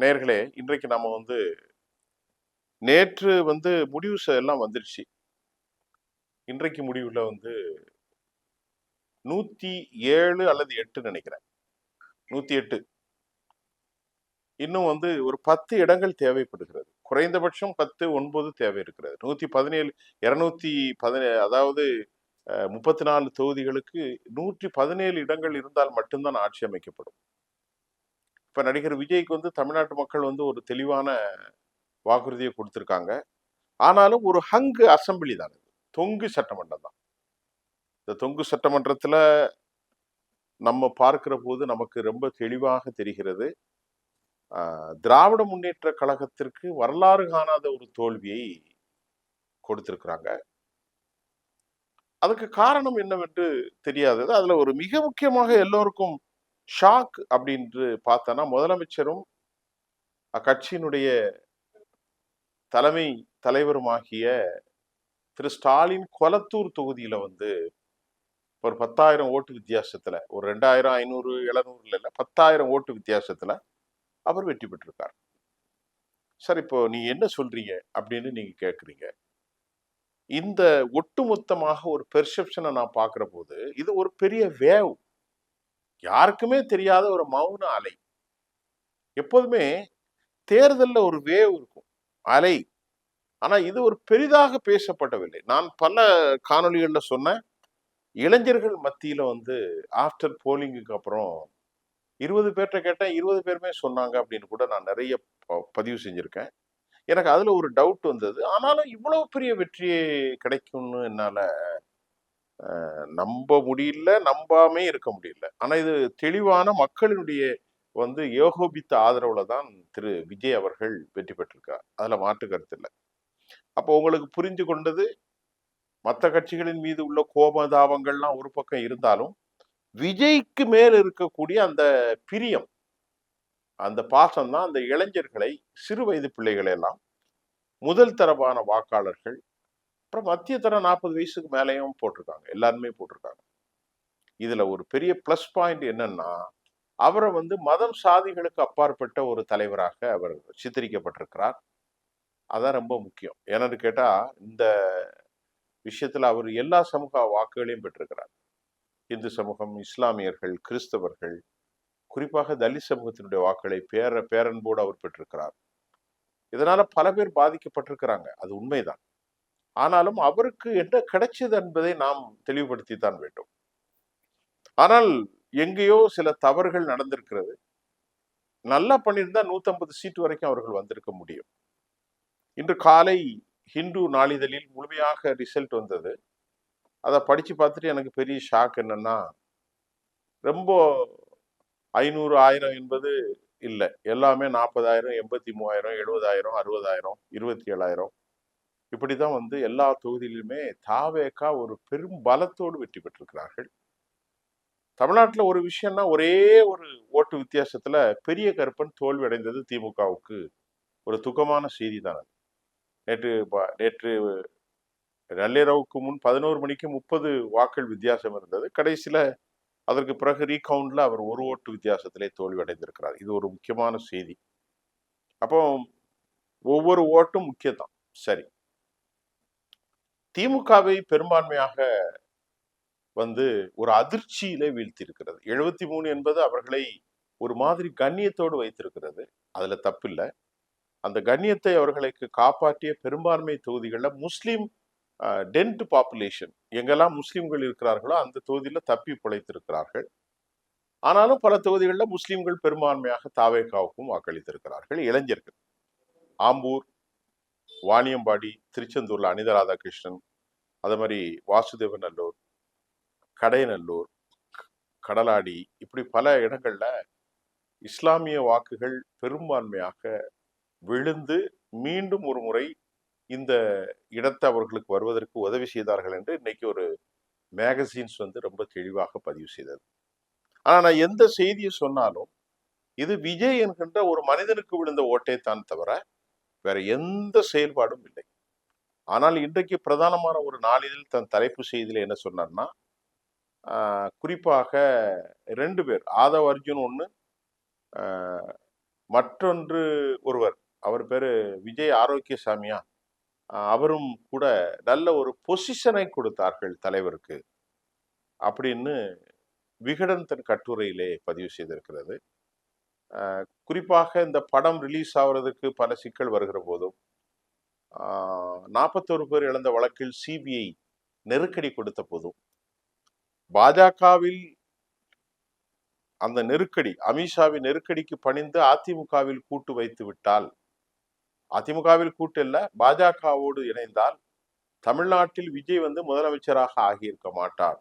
நேயர்களே, இன்றைக்கு நம்ம நேற்று முடிவு எல்லாம் வந்துருச்சு. இன்றைக்கு முடிவுல 107 அல்லது 8 நினைக்கிறேன். 108. இன்னும் ஒரு 10 இடங்கள் தேவைப்படுகிறது. குறைந்தபட்சம் 10, 9 தேவை இருக்கிறது. 117 217 அதாவது 34 தொகுதிகளுக்கு 117 இடங்கள் இருந்தால் மட்டும்தான் ஆட்சி அமைக்கப்படும். இப்ப நடிகர் விஜய்க்கு தமிழ்நாட்டு மக்கள் ஒரு தெளிவான வாக்குறுதியை கொடுத்திருக்காங்க. ஆனாலும் ஒரு ஹங்கு அசெம்பிளி தான் இது. தொங்கு சட்டமன்றம் தான். இந்த தொங்கு சட்டமன்றத்துல நம்ம பார்க்கிற போது நமக்கு ரொம்ப தெளிவாக தெரிகிறது. திராவிட முன்னேற்ற கழகத்திற்கு வரலாறு காணாத ஒரு தோல்வியை கொடுத்திருக்கிறாங்க. அதுக்கு காரணம் என்னவென்று தெரியாதது. அதுல ஒரு மிக முக்கியமாக எல்லோருக்கும் ஷாக் அப்படின்னு பார்த்தோன்னா, முதலமைச்சரும் அக்கட்சியினுடைய தலைமை தலைவருமாகிய திரு ஸ்டாலின் கொளத்தூர் தொகுதியில ஒரு 10,000 ஓட்டு வித்தியாசத்துல, ஒரு 2,000, 500, 700 இல்ல 10,000 ஓட்டு வித்தியாசத்துல அவர் வெற்றி பெற்றிருக்கார். சார், இப்போ நீங்க என்ன சொல்றீங்க அப்படின்னு நீங்க கேக்குறீங்க. இந்த ஒட்டுமொத்தமாக ஒரு பெர்செப்ஷனை நான் பார்க்கிற போது, இது ஒரு பெரிய வேவ். யாருக்குமே தெரியாத ஒரு மௌன அலை. எப்போதுமே தேர்தல்ல ஒரு வேவ் இருக்கும், அலை. ஆனா இது ஒரு பெரிதாக பேசப்படவில்லை. நான் பல காணொளிகள்ல சொன்னேன். இளைஞர்கள் மத்தியில ஆஃப்டர் போலிங்குக்கு அப்புறம் 20 பேர்ட்ட கேட்டேன், 20 பேருமே சொன்னாங்க அப்படின்னு கூட நான் நிறைய பதிவு செஞ்சிருக்கேன். எனக்கு அதுல ஒரு டவுட் வந்தது. ஆனாலும் இவ்வளவு பெரிய வெற்றியே கிடைக்கும்னு என்னால நம்ப முடியல, நம்பாமே இருக்க முடியல. ஆனா இது தெளிவான மக்களினுடைய ஏகோபித்த ஆதரவுல தான் திரு விஜய் அவர்கள் வெற்றி பெற்றிருக்கார். அதுல மாற்று கருத்து இல்லை. அப்போ உங்களுக்கு புரிந்து கொண்டது, மற்ற கட்சிகளின் மீது உள்ள கோபதாபங்கள்லாம் ஒரு பக்கம் இருந்தாலும், விஜய்க்கு மேல் இருக்கக்கூடிய அந்த பிரியம், அந்த பாசம் தான் அந்த இளைஞர்களை, சிறு வயது பிள்ளைகளை எல்லாம், முதல் தரமான வாக்காளர்கள், அப்புறம் மத்திய தர 40 வயசுக்கு மேலேயும் போட்டிருக்காங்க. எல்லாருமே போட்டிருக்காங்க. இதுல ஒரு பெரிய பிளஸ் பாயிண்ட் என்னன்னா, அவரை மதம் சாதிகளுக்கு அப்பாற்பட்ட ஒரு தலைவராக அவர் சித்தரிக்கப்பட்டிருக்கிறார். அதான் ரொம்ப முக்கியம். என்னன்னு கேட்டா, இந்த விஷயத்துல அவர் எல்லா சமூக வாக்குகளையும் பெற்றிருக்கிறார். இந்து சமூகம், இஸ்லாமியர்கள், கிறிஸ்தவர்கள், குறிப்பாக தலித் சமூகத்தினுடைய வாக்குகளை பேரன்போடு அவர் பெற்றிருக்கிறார். இதனால பல பேர் பாதிக்கப்பட்டிருக்கிறாங்க, அது உண்மைதான். ஆனாலும் அவருக்கு என்ன கிடைச்சது என்பதை நாம் தெளிவுபடுத்தித்தான் வேண்டும். ஆனால் எங்கேயோ சில தவறுகள் நடந்திருக்கிறது. நல்லா பண்ணியிருந்தா 150 சீட்டு வரைக்கும் அவர்கள் வந்திருக்க முடியும். இன்று காலை ஹிந்து நாளிதழில் முழுமையாக ரிசல்ட் வந்தது. அதை படிச்சு பார்த்துட்டு எனக்கு பெரிய ஷாக் என்னன்னா, ரொம்ப 500, 1000 என்பது இல்லை. எல்லாமே 40,000, 83,000, 70,000, 60,000, 27,000 இப்படிதான் எல்லா தொகுதியிலுமே தாவேகா ஒரு பெரும் பலத்தோடு வெற்றி பெற்றிருக்கிறார்கள். தமிழ்நாட்டில் ஒரு விஷயம்னா, ஒரே ஒரு ஓட்டு வித்தியாசத்துல பெரிய கருப்பன் தோல்வி அடைந்தது திமுகவுக்கு ஒரு துக்கமான செய்தி தான். நேற்று நள்ளிரவுக்கு முன் 11 மணிக்கு 30 வாக்கள் வித்தியாசம் இருந்தது. கடைசியில அதற்கு பிறகு ரீகவுண்ட்ல அவர் ஒரு ஓட்டு வித்தியாசத்திலே தோல்வி அடைந்திருக்கிறார். இது ஒரு முக்கியமான செய்தி. அப்போ ஒவ்வொரு ஓட்டும் முக்கியம்தான். சரி, திமுகவை பெரும்பான்மையாக ஒரு அதிர்ச்சியிலே வீழ்த்தி இருக்கிறது. 73 என்பது அவர்களை ஒரு மாதிரி கண்ணியத்தோடு வைத்திருக்கிறது. அதுல தப்பில்லை. அந்த கண்ணியத்தை அவர்களுக்கு காப்பாற்றிய பெரும்பான்மை தொகுதிகளில் முஸ்லிம் டென்ட் பாப்புலேஷன், எங்கெல்லாம் முஸ்லிம்கள் இருக்கிறார்களோ அந்த தொகுதியில தப்பி பிழைத்திருக்கிறார்கள். ஆனாலும் பல தொகுதிகளில் முஸ்லிம்கள் பெரும்பான்மையாக தாவேகாவுக்கும் வாக்களித்திருக்கிறார்கள். இளைஞர்கள் ஆம்பூர், வாணியம்பாடி, திருச்செந்தூர்ல அனிதா ராதாகிருஷ்ணன், அதே மாதிரி வாசுதேவநல்லூர், கடையநல்லூர், கடலாடி, இப்படி பல இடங்கள்ல இஸ்லாமிய வாக்குகள் பெரும்பான்மையாக விழுந்து மீண்டும் ஒரு முறை இந்த இடத்தை அவர்களுக்கு வருவதற்கு உதவி செய்தார்கள் என்று இன்னைக்கு ஒரு மேகசின்ஸ் ரொம்ப தெளிவாக பதிவு செய்தது. ஆனா நான் எந்த செய்தியை சொன்னாலும் இது விஜய் என்கின்ற ஒரு மனிதனுக்கு விழுந்த ஓட்டை தான் தவிர வேற எந்த செயல்பாடும் இல்லை. ஆனால் இன்றைக்கு பிரதானமான ஒரு நாளிதழ் தன் தலைப்பு செய்தியில என்ன சொன்னார்னா, குறிப்பாக 2 பேர், ஆதவ் அர்ஜுன் ஒண்ணு, மற்றொன்று ஒருவர், அவர் பேரு விஜய் ஆரோக்கியசாமியா, அவரும் கூட நல்ல ஒரு பொசிஷனை கொடுத்தார்கள் தலைவருக்கு அப்படின்னு விகடன் தன் கட்டுரையிலே பதிவு செய்திருக்கிறது. குறிப்பாக இந்த படம் ரிலீஸ் ஆகுறதுக்கு பல சிக்கல் வருகிற போதும் 41 பேர் இழந்த வழக்கில் சிபிஐ நெருக்கடி கொடுத்த போதும் பாஜகவில் அந்த நெருக்கடி, அமித்ஷாவின் நெருக்கடிக்கு பணிந்து அதிமுகவில் கூட்டு வைத்து விட்டால், அதிமுகவில் கூட்டு இல்ல, பாஜகவோடு இணைந்தால் தமிழ்நாட்டில் விஜய் வந்து முதலமைச்சராக ஆகியிருக்க மாட்டார்,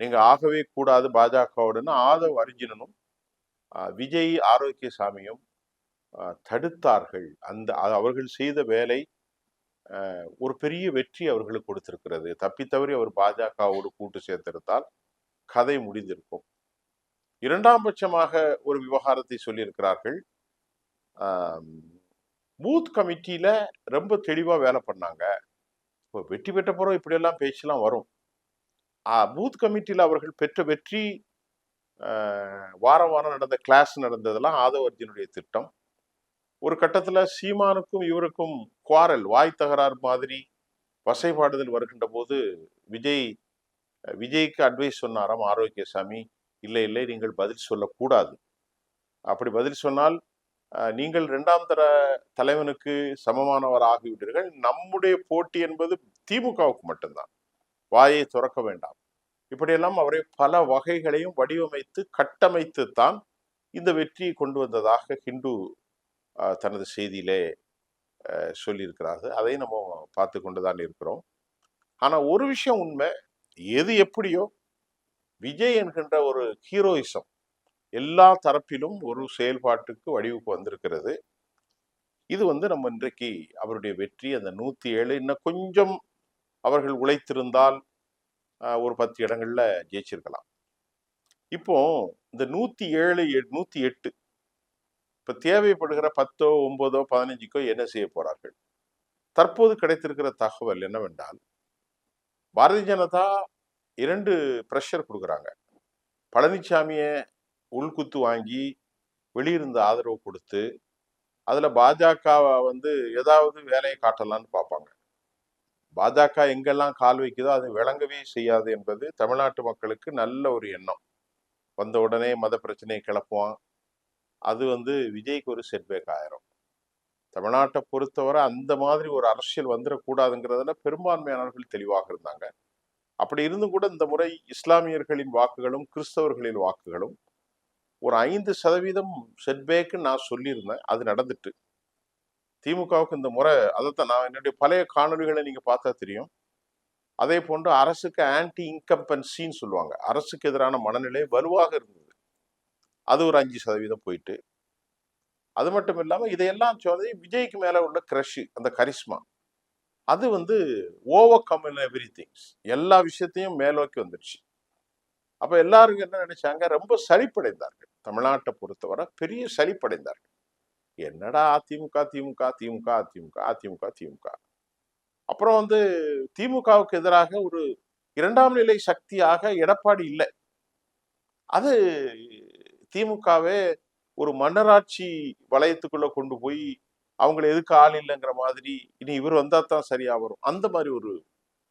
நீங்க ஆகவே கூடாது பாஜகவோடுன்னு ஆதவ் அர்ஜுனனும் விஜய் ஆரோக்கியசாமியும் தடுத்தார்கள். அந்த அவர்கள் செய்த வேலை ஒரு பெரிய வெற்றி அவர்களுக்கு கொடுத்திருக்கிறது. தப்பித்தவறி அவர் பாஜகவோடு கூட்டு சேர்த்திருந்தால் கதை முடிந்திருக்கும். இரண்டாம் பட்சமாக ஒரு விவகாரத்தை சொல்லியிருக்கிறார்கள். பூத் கமிட்டியில ரொம்ப தெளிவா வேலை பண்ணாங்க. இப்போ வெற்றி பெற்ற பிறகு இப்படியெல்லாம் பேச்செல்லாம் வரும். பூத் கமிட்டியில அவர்கள் பெற்ற வெற்றி, வாரம் வாரம் நடந்த கிளாஸ் நடந்ததெல்லாம் ஆதவ் அர்ஜுனுடைய திட்டம். ஒரு கட்டத்துல சீமானுக்கும் இவருக்கும் குவாரல், வாய் தகராறு மாதிரி வசைபாடுதல் வருகின்ற போது விஜய்க்கு அட்வைஸ் சொன்னாராம் ஆரோக்கியசாமி, இல்லை இல்லை நீங்கள் பதில் சொல்லக்கூடாது, அப்படி பதில் சொன்னால் நீங்கள் 2ஆம் தர தலைவனுக்கு சமமானவர் ஆகிவிட்டீர்கள், நம்முடைய போட்டி என்பது திமுகவுக்கு மட்டும்தான், வாயை துறக்க வேண்டாம். இப்படியெல்லாம் அவரை பல வகைகளையும் வடிவமைத்து கட்டமைத்து தான் இந்த வெற்றியை கொண்டு வந்ததாக ஹிந்து தனது செய்தியிலே சொல்லியிருக்கிறார்கள். அதை நம்ம பார்த்து கொண்டுதான் இருக்கிறோம். ஆனா ஒரு விஷயம் உண்மை, எது எப்படியோ விஜய் என்கின்ற ஒரு ஹீரோயிசம் எல்லா தரப்பிலும் ஒரு செயல்பாட்டுக்கு வடிவுக்கு வந்திருக்கிறது. இது வந்து நம்ம இன்றைக்கு அவருடைய வெற்றி அந்த 107, இன்னும் கொஞ்சம் அவர்கள் உழைத்திருந்தால் ஒரு 10 இடங்கள்ல ஜெயிச்சிருக்கலாம். இப்போ இந்த 107, 108 இப்ப தேவைப்படுகிற 10, 9, 15க்கோ என்ன செய்ய போறார்கள்? தற்போது கிடைத்திருக்கிற தகவல் என்னவென்றால், பாரதிய ஜனதா 2 பிரஷர் கொடுக்குறாங்க. பழனிசாமிய உள்குத்து வாங்கி வெளியிருந்த ஆதரவு கொடுத்து அதுல பாஜக வந்து ஏதாவது வேலையை காட்டலாம்னு பார்ப்பாங்க. பாஜக எங்கெல்லாம் கால் வைக்குதோ அது விளங்கவே செய்யாது என்பது தமிழ்நாட்டு மக்களுக்கு நல்ல ஒரு எண்ணம். வந்த உடனே மத பிரச்சனையை கிளப்புவான். அது வந்து விஜய்க்கு ஒரு செட்பேக் ஆயிரும். தமிழ்நாட்டை பொறுத்தவரை அந்த மாதிரி ஒரு அரசியல் வந்துடக்கூடாதுங்கிறதுல பெரும்பான்மையானவர்கள் தெளிவாக இருந்தாங்க. அப்படி இருந்தும் கூட இந்த முறை இஸ்லாமியர்களின் வாக்குகளும் கிறிஸ்தவர்களின் வாக்குகளும் ஒரு 5% செட்பேக்குன்னு நான் சொல்லியிருந்தேன். அது நடந்துட்டு திமுகவுக்கு இந்த முறை, அதைத்தான் நான் என்னுடைய பழைய காணொலிகளை நீங்க பார்த்தா தெரியும். அதே போன்று அரசுக்கு ஆன்டி இன்கம்பன்சின்னு சொல்லுவாங்க, அரசுக்கு எதிரான மனநிலை வலுவாக இருந்தது. அது ஒரு 5% போயிட்டு, அது மட்டும் இல்லாம இதையெல்லாம் சொல்லி விஜய்க்கு மேல உள்ள கிரஷ், அந்த கரிஸ்மா, அது வந்து over come in every things, எல்லா விஷயத்தையும் மேலோக்கி வந்துடுச்சு. அப்ப எல்லாரும் என்ன நினைச்சாங்க, ரொம்ப சலிப்படைந்தார்கள். தமிழ்நாட்டை பொறுத்தவரை பெரிய சலிப்படைந்தார்கள். என்னடா அதிமுக திமுக திமுக அதிமுக அதிமுக திமுக. அப்புறம் வந்து திமுகவுக்கு எதிராக ஒரு 2ஆம் நிலை சக்தியாக எடப்பாடி இல்லை. அது திமுகவே ஒரு மன்னராட்சி வளையத்துக்குள்ள கொண்டு போய் அவங்களை எதுக்கு ஆள் இல்லைங்கிற மாதிரி, இனி இவர் வந்தா தான் சரியா வரும், அந்த மாதிரி ஒரு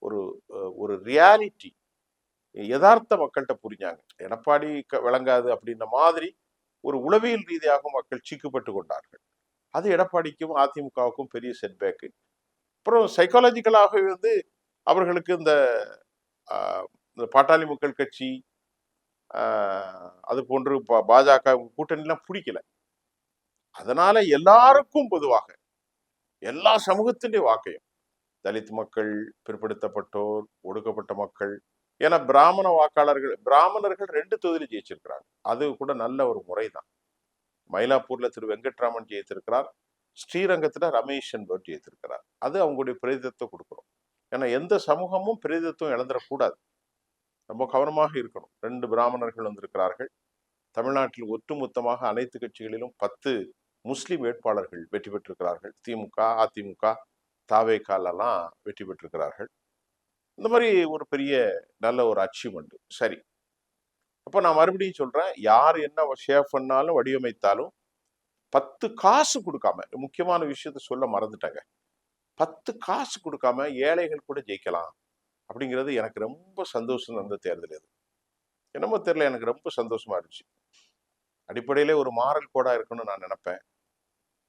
ஒரு ஒரு ரியாலிட்டி, யதார்த்த மக்கள்கிட்ட புரிஞ்சாங்க. எடப்பாடி விளங்காது அப்படின்ற மாதிரி ஒரு உளவியல் ரீதியாக மக்கள் சிக்கப்பட்டு கொண்டார்கள். அது எடப்பாடிக்கும் அதிமுகவுக்கும் பெரிய செட்பேக்கு. அப்புறம் சைக்காலஜிக்கலாகவே வந்து அவர்களுக்கு இந்த பாட்டாளி மக்கள் கட்சி, அது போன்று பாஜக கூட்டணிலாம் பிடிக்கல. அதனால எல்லாருக்கும் பொதுவாக எல்லா சமூகத்தினுடைய வாக்கையும், தலித் மக்கள், பிற்படுத்தப்பட்டோர், ஒடுக்கப்பட்ட மக்கள், ஏன்னா பிராமண வாக்காளர்கள், பிராமணர்கள் 2 தொகுதியில் ஜெயிச்சிருக்கிறாங்க. அது கூட நல்ல ஒரு முறைதான். மயிலாப்பூர்ல திரு வெங்கட்ராமன் ஜெயித்திருக்கிறார், ஸ்ரீரங்கத்துல ரமேஷ் என்பவர் ஜெயித்திருக்கிறார். அது அவங்களுடைய பிரதிநிதித்துவம் கொடுக்கிறோம். ஏன்னா எந்த சமூகமும் பிரதிநிதித்துவம் இழந்துடக்கூடாது, ரொம்ப கவனமாக இருக்கணும். 2 பிராமணர்கள் வந்திருக்கிறார்கள். தமிழ்நாட்டில் ஒட்டுமொத்தமாக அனைத்து கட்சிகளிலும் 10 முஸ்லிம் வேட்பாளர்கள் வெற்றி பெற்றிருக்கிறார்கள். திமுக, அதிமுக, தாவேகாலெல்லாம் வெற்றி பெற்றிருக்கிறார்கள். இந்த மாதிரி ஒரு பெரிய நல்ல ஒரு அச்சீவ்மெண்ட். சரி, அப்போ நான் மறுபடியும் சொல்றேன், யார் என்ன ஷேப் பண்ணாலும் வடிவமைத்தாலும் 10 காசு கொடுக்காம, முக்கியமான விஷயத்த சொல்ல மறந்துட்டேங்க. 10 காசு கொடுக்காம ஏழைகள் கூட ஜெயிக்கலாம் அப்படிங்கிறது எனக்கு ரொம்ப சந்தோஷம் தந்த தேர்தல் இது. என்னமோ தெரியல, எனக்கு ரொம்ப சந்தோஷமா இருந்துச்சு. அடிப்படையிலே ஒரு மாரல் கோடா இருக்கணும்னு நான் நினைப்பேன்.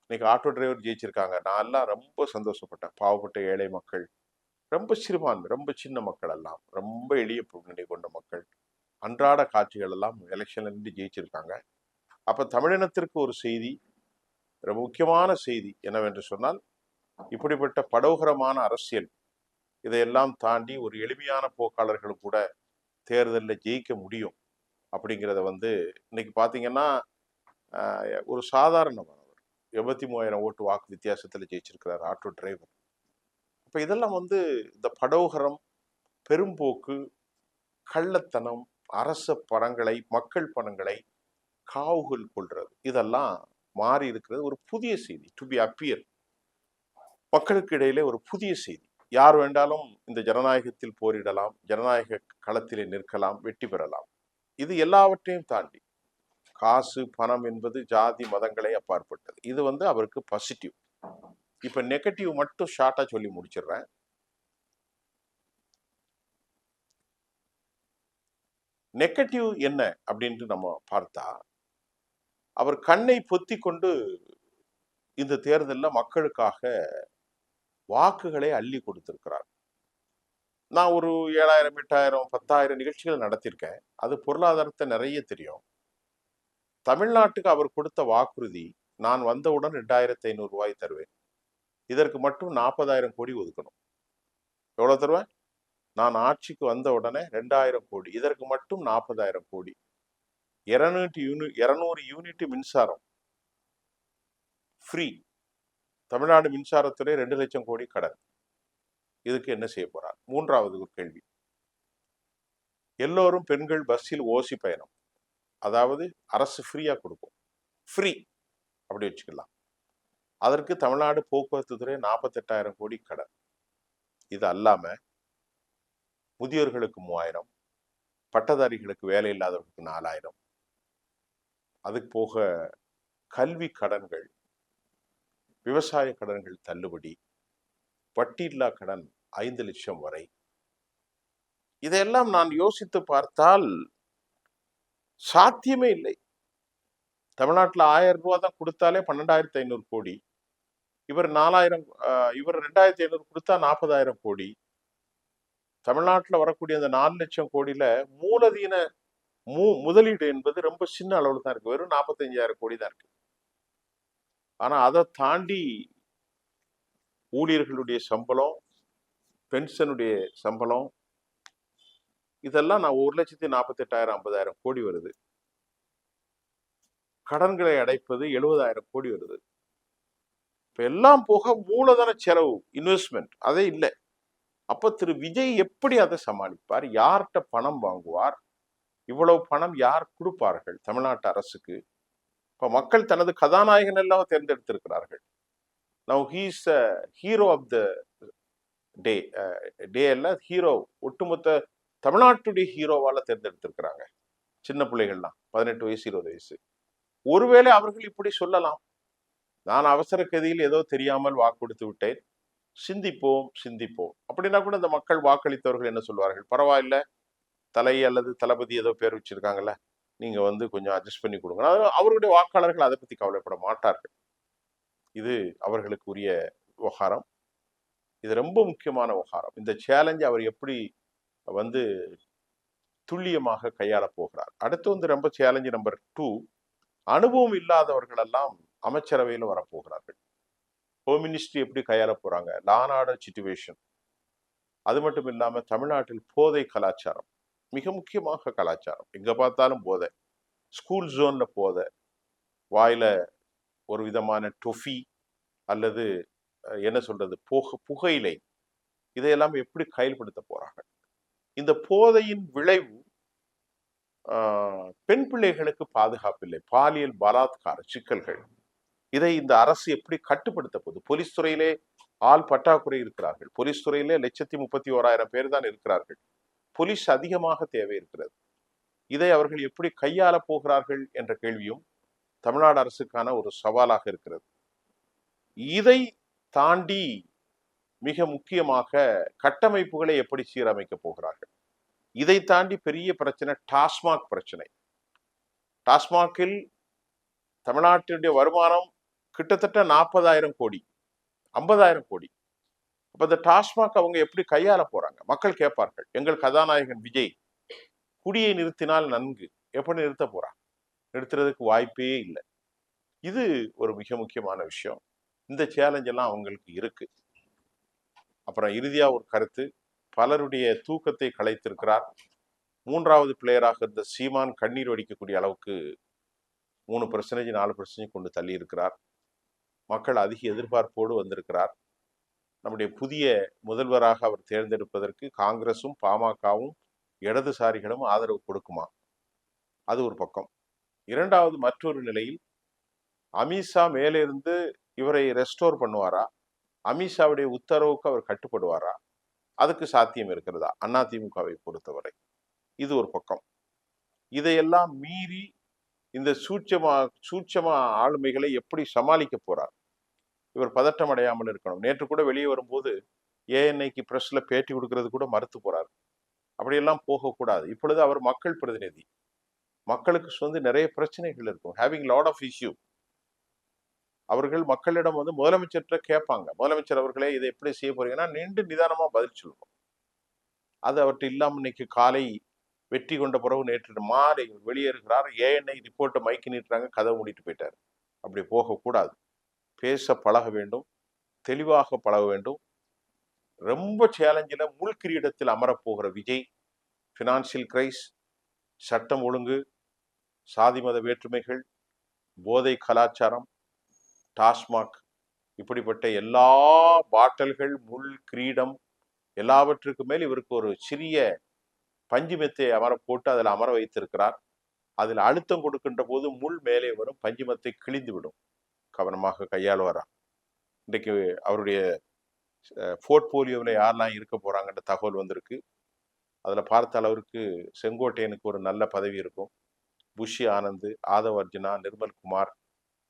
இன்னைக்கு ஆட்டோ டிரைவர் ஜெயிச்சிருக்காங்க. நான் எல்லாம் ரொம்ப சந்தோஷப்பட்டேன். பாவப்பட்ட ஏழை மக்கள், ரொம்ப சிறுபான்மை, ரொம்ப சின்ன மக்கள் எல்லாம், ரொம்ப எளிய பின்னணி கொண்ட மக்கள், அன்றாட காட்சிகள் எல்லாம் எலெக்ஷன்ல நின்று ஜெயிச்சிருக்காங்க. அப்ப தமிழினத்திற்கு ஒரு செய்தி, ரொம்ப முக்கியமான செய்தி என்னவென்று சொன்னால், இப்படிப்பட்ட படோகரமான அரசியல் இதையெல்லாம் தாண்டி ஒரு எளிமையான போக்காளர்களும் கூட தேர்தலில் ஜெயிக்க முடியும் அப்படிங்கிறத வந்து இன்னைக்கு பார்த்தீங்கன்னா, ஒரு சாதாரணமானவர் 83,000 ஓட்டு வாக்கு வித்தியாசத்தில் ஜெயிச்சிருக்கிறார் ஆட்டோ டிரைவர். அப்ப இதெல்லாம் வந்து இந்த படோகரம், பெரும்போக்கு, கள்ளத்தனம், அரச பணங்களை, மக்கள் பணங்களை காவுகள் கொள்றது, இதெல்லாம் மாறி இருக்கிறது. ஒரு புதிய செய்தி, டு பி அப்பியர், மக்களுக்கு இடையிலே ஒரு புதிய செய்தி. யார் வேண்டாலும் இந்த ஜனநாயகத்தில் போரிடலாம், ஜனநாயக களத்திலே நிற்கலாம், வெற்றி பெறலாம். இது எல்லாவற்றையும் தாண்டி காசு, பணம் என்பது ஜாதி மதங்களை அப்பாற்பட்டது. இது வந்து அவருக்கு பாசிட்டிவ். இப்ப நெகட்டிவ் மட்டும் ஷார்ட்டா சொல்லி முடிச்சிடுறேன். நெகட்டிவ் என்ன அப்படின்ட்டு நம்ம பார்த்தா, அவர் கண்ணை பொத்தி கொண்டு இந்த தேர்தலில் மக்களுக்காக வாக்குகளை அள்ளி கொடுத்திருக்கிறார். நான் ஒரு 7,000, 8,000, 10,000 நிகழ்ச்சிகள் நடத்தியிருக்கேன். அது பொருளாதாரத்தை நிறைய தெரியும். தமிழ்நாட்டுக்கு அவர் கொடுத்த வாக்குறுதி, நான் வந்தவுடன் 2,500 ரூபாய் தருவேன், இதற்கு மட்டும் 40,000 கோடி ஒதுக்கணும். எவ்வளவு தருவேன்? நான் ஆட்சிக்கு வந்த உடனே 2,000 கோடி, இதற்கு மட்டும் 40,000 கோடி, 200 யூனிட் மின்சாரம் ஃப்ரீ. தமிழ்நாடு மின்சாரத்துறை 2 லட்சம் கோடி கடன். இதுக்கு என்ன செய்ய போறார்? மூன்றாவது ஒரு கேள்வி, எல்லோரும் பெண்கள் பஸ்ஸில் ஓசி பயணம், அதாவது அரசு ஃப்ரீயா கொடுக்கும், ஃப்ரீ அப்படி வச்சுக்கலாம். அதற்கு தமிழ்நாடு போக்குவரத்து துறை 48,000 கோடி கடன். இது அல்லாம முதியோர்களுக்கு 3,000, பட்டதாரிகளுக்கு வேலை இல்லாதவர்களுக்கு 4,000, அதுக்கு போக கல்வி கடன்கள், விவசாய கடன்கள் தள்ளுபடி, வட்டியில்லா கடன் 5 லட்சம் வரை. இதையெல்லாம் நான் யோசித்து பார்த்தால் சாத்தியமே இல்லை. தமிழ்நாட்டில் 1,000 ரூபாய் தான் கொடுத்தாலே 12,500 கோடி. இவர் 4,000, இவர் 2,500 கொடுத்தா 40,000 கோடி. தமிழ்நாட்டில் வரக்கூடிய அந்த 4 லட்சம் கோடியில மூலதீன முதலீடு என்பது ரொம்ப சின்ன அளவில் தான் இருக்கு. வெறும் 45,000 கோடி தான் இருக்கு. ஆனா அதை தாண்டி ஊழியர்களுடைய சம்பளம், பென்ஷனுடைய சம்பளம், இதெல்லாம் நான் 1,48,000, 50,000 கோடி வருது. கடன்களை அடைப்பது 70,000 கோடி வருது. இப்ப எல்லாம் போக மூலதன செலவு, இன்வெஸ்ட்மெண்ட் அதே இல்லை. அப்ப திரு விஜய் எப்படி அதை சமாளிப்பார்? யார்கிட்ட பணம் வாங்குவார்? இவ்வளவு பணம் யார் கொடுப்பார்கள் தமிழ்நாட்டு அரசுக்கு? இப்ப மக்கள் தனது கதாநாயகன் எல்லாம் தேர்ந்தெடுத்திருக்கிறார்கள். Now he is a hero of the day. Day அல்ல, ஹீரோ, ஒட்டுமொத்த தமிழ்நாட்டுடைய ஹீரோவால தேர்ந்தெடுத்திருக்கிறாங்க. சின்ன பிள்ளைகள்லாம் 18 வயசு, 20 வயசு. ஒருவேளை அவர்கள் இப்படி சொல்லலாம், நான் அவசர கதியில் ஏதோ தெரியாமல் வாக்கு கொடுத்து விட்டேன், சிந்திப்போம் சிந்திப்போம். அப்படின்னா கூட இந்த மக்கள் வாக்களித்தவர்கள் என்ன சொல்வார்கள்? பரவாயில்ல, தலை அல்லது தளபதி ஏதோ பேர் வச்சிருக்காங்கல்ல, நீங்க வந்து கொஞ்சம் அட்ஜஸ்ட் பண்ணி கொடுங்க. அவருடைய வாக்காளர்கள் அதை பத்தி கவலைப்பட மாட்டார்கள். இது அவர்களுக்கு உரிய விவகாரம். இது ரொம்ப முக்கியமான விவகாரம். இந்த சேலஞ்ச் அவர் எப்படி வந்து துல்லியமாக கையாள போகிறார். அடுத்து வந்து ரொம்ப சேலஞ்சு நம்பர் 2, அனுபவம் இல்லாதவர்கள் எல்லாம் அமைச்சரவையில் வரப்போகிறார்கள். ஹோம் மினிஸ்ட்ரி எப்படி கையாள போறாங்க? Law and order situation. அது மட்டும் இல்லாம தமிழ்நாட்டில் போதை கலாச்சாரம், மிக முக்கியமாக கலாச்சாரம். எங்க பார்த்தாலும் போதை, ஸ்கூல் ஜோன்ல போதை, வாயில ஒரு விதமான டொஃபி அல்லது என்ன சொல்றது, புகையிலை, இதையெல்லாம் எப்படி கையல்படுத்த போறாங்க? இந்த போதையின் விளைவு பெண் பிள்ளைகளுக்கு பாதுகாப்பு இல்லை, பாலியல் பலாத்கார சிக்கல்கள். இதை இந்த அரசு எப்படி கட்டுப்படுத்த போகுது? போலீஸ் துறையிலே ஆள் பற்றாக்குறை இருக்கிறார்கள். போலீஸ் துறையிலே 131,000 பேர் தான் இருக்கிறார்கள். போலீஸ் அதிகமாக தேவை இருக்கிறது. இதை அவர்கள் எப்படி கையாள போகிறார்கள் என்ற கேள்வியும் தமிழ்நாடு அரசுக்கான ஒரு சவாலாக இருக்கிறது. இதை தாண்டி மிக முக்கியமாக கட்டமைப்புகளை எப்படி சீரமைக்க போகிறார்கள்? இதை தாண்டி பெரிய பிரச்சனை டாஸ்மாக் பிரச்சனை. டாஸ்மாகில் தமிழ்நாட்டினுடைய வருமானம் கிட்டத்தட்ட 40,000 கோடி, 50,000 கோடி. அப்ப இந்த டாஸ்மாக் அவங்க எப்படி கையாள போறாங்க? மக்கள் கேட்பார்கள். எங்கள் கதாநாயகன் விஜய் குடியை நிறுத்தினால் நன்கு, எப்படி நிறுத்த போறாங்க? நிறுத்துறதுக்கு வாய்ப்பே இல்லை. இது ஒரு மிக முக்கியமான விஷயம். இந்த சேலஞ்ச் எல்லாம் அவங்களுக்கு இருக்கு. அப்புறம் இறுதியா ஒரு கருத்து, பலருடைய தூக்கத்தை கலைத்திருக்கிறார். 3வது பிளேயராக இருந்த சீமான் கண்ணீர் வடிக்கக்கூடிய அளவுக்கு 3% 4% கொண்டு தள்ளி இருக்கிறார். மக்கள் அதிக எதிர்பார்ப்போடு வந்திருக்கிறார். நம்முடைய புதிய முதல்வராக அவர் தேர்ந்தெடுப்பதற்கு காங்கிரசும் பாமகவும் இடதுசாரிகளும் ஆதரவு கொடுக்குமா? அது ஒரு பக்கம். 2வது மற்றொரு நிலையில் அமித்ஷா மேலே இருந்து இவரை ரெஸ்டோர் பண்ணுவாரா? அமித்ஷாவுடைய உத்தரவுக்கு அவர் கட்டுப்படுவாரா? அதுக்கு சாத்தியம் இருக்கிறதா? அதிமுகவை பொறுத்தவரை இது ஒரு பக்கம். இதையெல்லாம் மீறி இந்த சூட்சமா ஆளுமைகளை எப்படி சமாளிக்க போறார்? இவர் பதட்டம் அடையாமல் இருக்கணும். நேற்று கூட வெளியே வரும்போது ஏஎன்ஐக்கு பிரஸ்ல பேட்டி கொடுக்கறது கூட மறுத்து போறார். அப்படியெல்லாம் போகக்கூடாது. இப்பொழுது அவர் மக்கள் பிரதிநிதி. மக்களுக்கு நிறைய பிரச்சனைகள் இருக்கும். Having lot of issue. அவர்கள் மக்களிடம் முதலமைச்சர்கிட்ட கேட்பாங்க. முதலமைச்சர் அவர்களே இதை எப்படி செய்ய போறீங்கன்னா நின்று நிதானமா பதில் சொல்லணும். அது அவர்கிட்ட இல்லாம இன்னைக்கு காலை வெற்றி கொண்ட பிறகு நேற்று மாலை வெளியேறுகிறார். ஏஎன்ஐ ரிப்போர்ட்டை மைக்கு நீட்டுறாங்க, கதவை மூடிட்டு போயிட்டார். அப்படி போகக்கூடாது. பேச பழக வேண்டும், தெளிவாக பழக வேண்டும். ரொம்ப சேலஞ்சில் முள்கிரீடத்தில் அமரப்போகிற விஜய், பினான்சியல் கிரைஸ், சட்டம் ஒழுங்கு, சாதி மத வேற்றுமைகள், போதை கலாச்சாரம், டாஸ்மாக், இப்படிப்பட்ட எல்லா பாட்டல்கள், முள் கிரீடம் எல்லாவற்றுக்கு மேல் இவருக்கு ஒரு சிறிய பஞ்சு மெத்தை அமர போட்டு அதில் அமர வைத்திருக்கிறார். அதில் அழுத்தம் கொடுக்கின்ற போது முள் மேலே வரும், பஞ்சு மெத்தை கிழிந்து விடும். கவனமாக கையாளுவாரா? இன்றைக்கு அவருடைய போர்ட்போலியோவில் யாரெல்லாம் இருக்க போறாங்கன்ற தகவல் வந்திருக்கு. அதுல பார்த்த அளவிற்கு செங்கோட்டையனுக்கு ஒரு நல்ல பதவி இருக்கும். புஷி ஆனந்த், ஆதவ் அர்ஜுனா, நிர்மல்குமார்,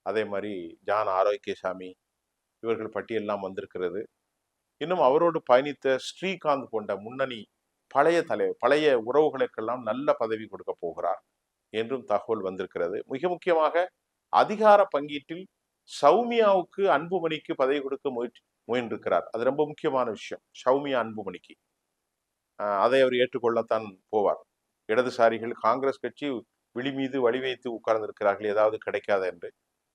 அதே மாதிரி ஜான் ஆரோக்கியசாமி, இவர்கள் பட்டியெல்லாம் வந்திருக்கிறது. இன்னும் அவரோடு பயணித்த ஸ்ரீகாந்த் போன்ற முன்னணி பழைய உறவுகளுக்கெல்லாம் நல்ல பதவி கொடுக்க போகிறார் என்றும் தகவல் வந்திருக்கிறது. மிக முக்கியமாக அதிகார பங்கீட்டில் சௌமியாவுக்கு அன்புமணிக்கு பதவி கொடுக்க முயன்றிருக்கிறார். அது ரொம்ப முக்கியமான விஷயம். சௌமியா அன்புமணிக்கு அதை அவர் ஏற்றுக்கொள்ளத்தான் போவார். இடதுசாரிகள் காங்கிரஸ் கட்சி விழி மீது வழி வைத்து உட்கார்ந்திருக்கிறார்கள், ஏதாவது கிடைக்காத என்று.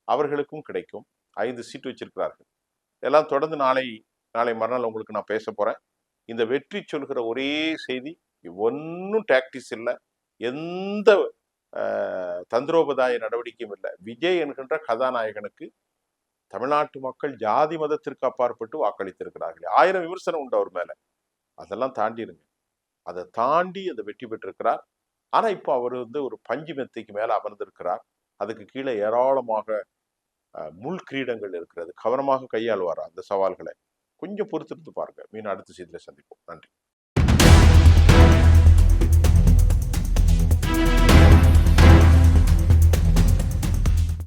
அவர்களுக்கும் கிடைக்கும். 5 சீட்டு வச்சிருக்கிறார்கள். எல்லாம் தொடர்ந்து நாளை மறுநாள் உங்களுக்கு நான் பேச போறேன். இந்த வெற்றி சொல்கிற ஒரே செய்தி, ஒன்னும் டாக்டிஸ் இல்லை, எந்த தந்திரோபதாய நடவடிக்கையும் இல்லை. விஜய் என்கின்ற கதாநாயகனுக்கு தமிழ்நாட்டு மக்கள் ஜாதி மதத்திற்கு அப்பாற்பட்டு வாக்களித்திருக்கிறார்கள். 1000 விமர்சனம் உண்டு அவர் மேல. அதெல்லாம் தாண்டிருங்க. அதை தாண்டி அந்த வெற்றி பெற்றிருக்கிறார். ஆனா இப்போ அவர் ஒரு பஞ்சு மெத்தைக்கு மேல அமர்ந்திருக்கிறார். அதுக்கு கீழே ஏராளமாக முள் கிரீடங்கள் இருக்கிறது. கவனமாக கையாளுவாரா அந்த சவால்களை? கொஞ்சம் பொறுத்திருந்து பாருங்க. மீண்டும் அடுத்த செய்தியில சந்திப்போம். நன்றி.